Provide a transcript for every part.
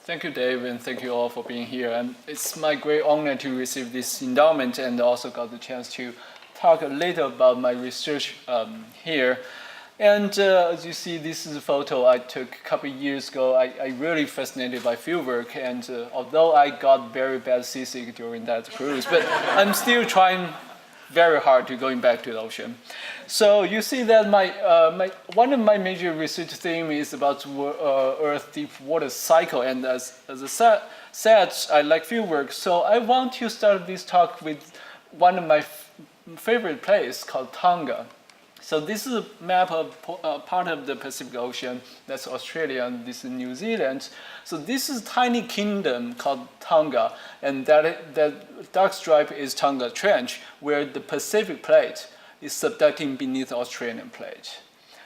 Thank you, Dave, and thank you all for being here. And it's my great honor to receive this endowment and also got the chance to talk a little about my research here. And as you see, this is a photo I took a couple of years ago. I really fascinated by fieldwork, and although I got very bad seasick during that cruise, but I'm still trying very hard to going back to the ocean. So you see that one of my major research themes is about Earth deep water cycle, and as I said, I like fieldwork. So I want to start this talk with one of my favorite places called Tonga. So this is a map of part of the Pacific Ocean. That's Australia, and this is New Zealand. So this is a tiny kingdom called Tonga, and that dark stripe is Tonga Trench, where the Pacific Plate is subducting beneath the Australian Plate.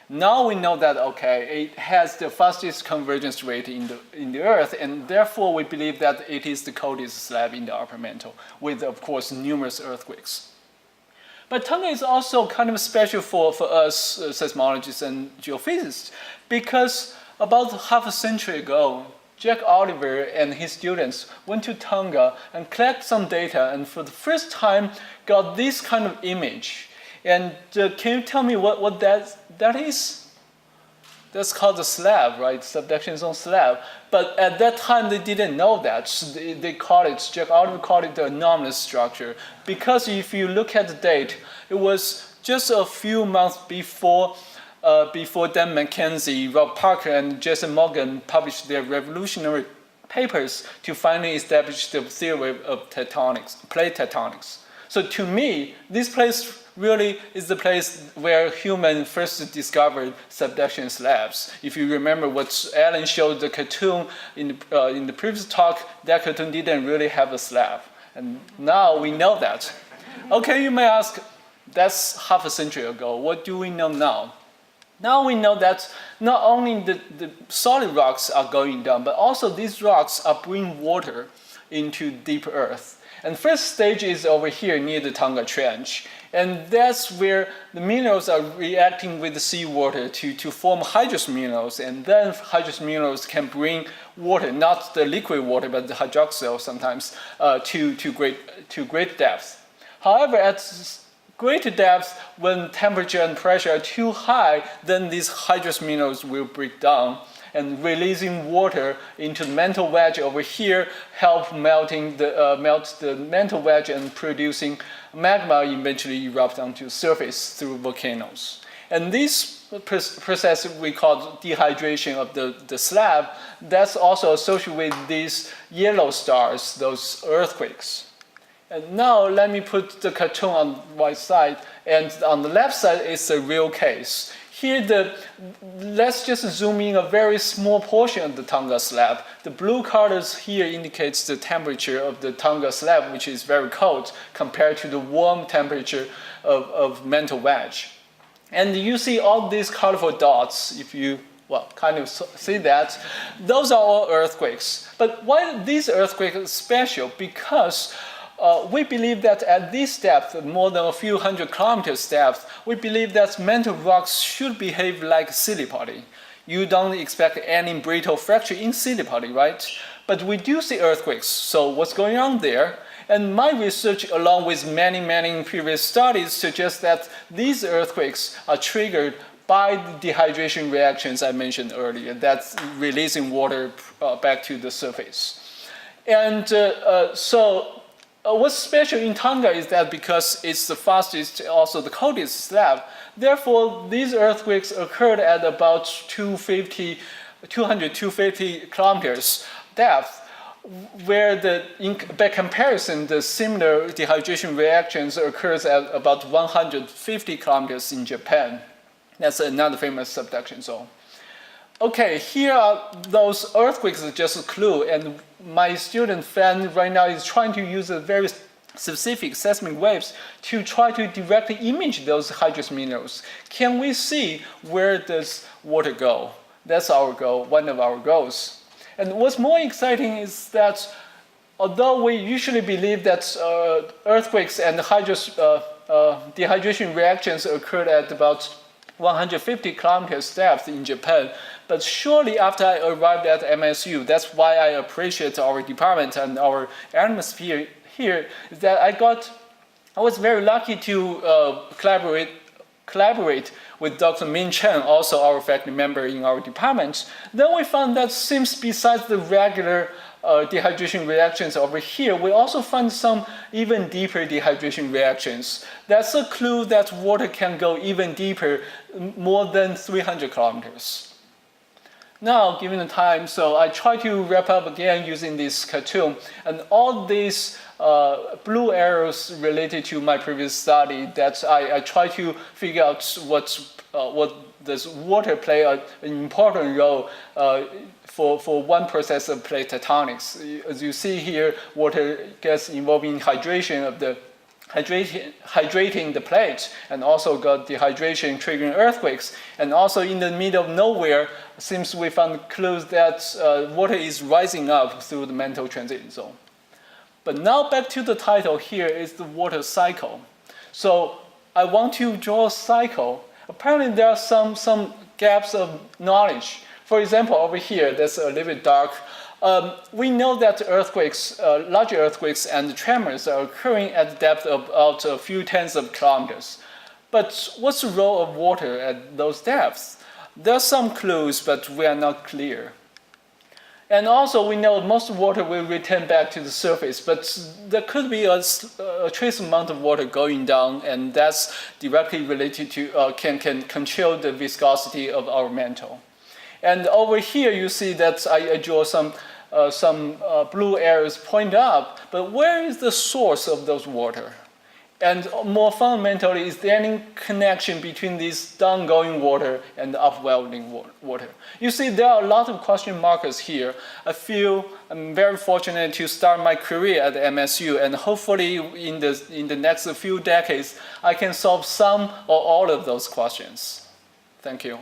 Now we know that, okay, it has the fastest convergence rate in the Earth, and therefore we believe that it is the coldest slab in the upper mantle, with, of course, numerous earthquakes. But Tonga is also kind of special for us seismologists and geophysicists, because about half a century ago, Jack Oliver and his students went to Tonga and collected some data, and for the first time got this kind of image. And can you tell me what that is? That's called the slab, right? Subduction zone slab. But at that time, they didn't know that. So they called it, Jack Oliver called it the anomalous structure. Because if you look at the date, it was just a few months before Dan Mackenzie, Rob Parker, and Jason Morgan published their revolutionary papers to finally establish the theory of tectonics, plate tectonics. So to me, this place really is the place where humans first discovered subduction slabs. If you remember what Alan showed the cartoon in the previous talk, that cartoon didn't really have a slab. And now we know that. Okay, you may ask, that's half a century ago. What do we know now? Now we know that not only the solid rocks are going down, but also these rocks are bringing water into deep earth. And first stage is over here near the Tonga Trench. And that's where the minerals are reacting with the seawater to form hydrous minerals. And then hydrous minerals can bring water, not the liquid water, but the hydroxyl sometimes, to great depth. However, at greater depth, when temperature and pressure are too high, then these hydrous minerals will break down, and releasing water into the mantle wedge over here help melt the mantle wedge and producing magma eventually erupt onto the surface through volcanoes. And this process we call dehydration of the slab, that's also associated with these yellow stars, those earthquakes. And now let me put the cartoon on the right side, and on the left side is a real case. Here, let's just zoom in a very small portion of the Tonga slab. The blue colors here indicates the temperature of the Tonga slab, which is very cold compared to the warm temperature of mantle wedge. And you see all these colorful dots, if you kind of see that. Those are all earthquakes. But why these earthquakes are special? Because we believe that at this depth, more than a few hundred kilometers depth, we believe that mantle rocks should behave like silly putty. You don't expect any brittle fracture in silly putty, right? But we do see earthquakes. So what's going on there? And my research, along with many previous studies, suggests that these earthquakes are triggered by the dehydration reactions I mentioned earlier, that's releasing water back to the surface. And what's special in Tonga is that because it's the fastest, also the coldest slab, therefore these earthquakes occurred at about 250 kilometers depth, where by comparison, the similar dehydration reactions occurs at about 150 kilometers in Japan. That's another famous subduction zone. Okay, here are those earthquakes, just a clue, and my student fan right now is trying to use a very specific seismic waves to try to directly image those hydrous minerals. Can we see where does water go? That's our goal, one of our goals. And what's more exciting is that although we usually believe that earthquakes and dehydration reactions occurred at about 150 kilometers depth in Japan, But shortly after I arrived at MSU, that's why I appreciate our department and our atmosphere here, is that I was very lucky to collaborate with Dr. Min Chen, also our faculty member in our department. Then we found that seems besides the regular dehydration reactions over here, we also find some even deeper dehydration reactions. That's a clue that water can go even deeper, more than 300 kilometers. Now, given the time, so I try to wrap up again using this cartoon, and all these blue arrows related to my previous study that I try to figure out what does water play an important role for one process of plate tectonics. As you see here, water gets involved in hydration of the hydrating the plate, and also got dehydration triggering earthquakes. And also in the middle of nowhere, seems we found clues that water is rising up through the mantle transition zone. But now back to the title here is the water cycle. So I want to draw a cycle. Apparently there are some gaps of knowledge. For example, over here, that's a little bit dark. We know that earthquakes, large earthquakes and tremors are occurring at the depth of about a few tens of kilometers. But what's the role of water at those depths? There are some clues, but we are not clear. And also we know most water will return back to the surface, but there could be a trace amount of water going down, and that's directly related to, can control the viscosity of our mantle. And over here you see that I draw some blue arrows point up, but where is the source of those water? And more fundamentally, is there any connection between this downgoing water and the upwelling water? You see, there are a lot of question markers here. I feel I'm very fortunate to start my career at MSU, and hopefully in the next few decades, I can solve some or all of those questions. Thank you.